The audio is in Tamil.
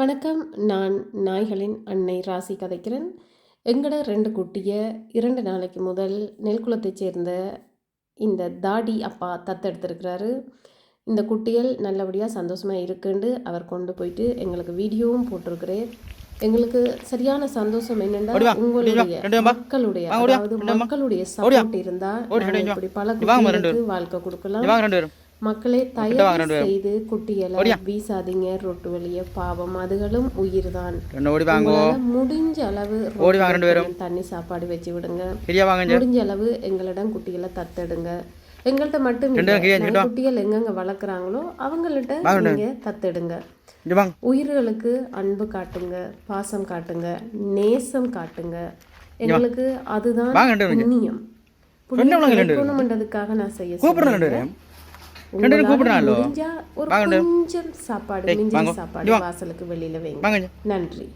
வணக்கம். நான் நாய்களின் அன்னை ராசி கதைக்கிறேன். எங்கட 2 குட்டிய 2 நாளைக்கு முதல் நெல்குளத்தைச் சேர்ந்த இந்த தாடி அப்பா தத்தெடுத்திருக்கிறாரு. இந்த குட்டிகள் நல்லபடியா சந்தோஷமா இருக்குன்னு அவர் கொண்டு போயிட்டு எங்களுக்கு வீடியோவும் போட்டிருக்கிறார். எங்களுக்கு சரியான சந்தோஷம் என்னென்னா மக்களுடைய சப்போர்ட் இருந்தா இப்படி பல குட்டிகளுக்கு வாழ்க்கை கொடுக்கலாம். மக்களே தயவு செய்து குட்டிகளை வீசாதீங்க ரொட்டு வழிய, பாவம் அதுகளும் உயிர் தான். முடிஞ்ச அளவு தண்ணி சாப்பாடு வச்சு விடுங்க. முடிஞ்ச அளவு எங்களிடம் குட்டிகளை தத்தெடுங்க. எங்கள்கிட்ட மட்டும் குட்டிகள் எங்கெங்க வளர்க்குறாங்களோ அவங்கள்ட்ட நீங்க தத்தெடுங்க. உயிர்களுக்கு அன்பு காட்டுங்க, பாசம் காட்டுங்க, நேசம் காட்டுங்க. எங்களுக்கு அதுதான் புண்ணியம். புண்ணியம்ன்றதுக்காக நான் செய்ய முடிஞ்சா ஒரு கொஞ்சம் சாப்பாடு, மிஞ்சிய சாப்பாடு வாசலுக்கு வெளியில வைங்க. நன்றி.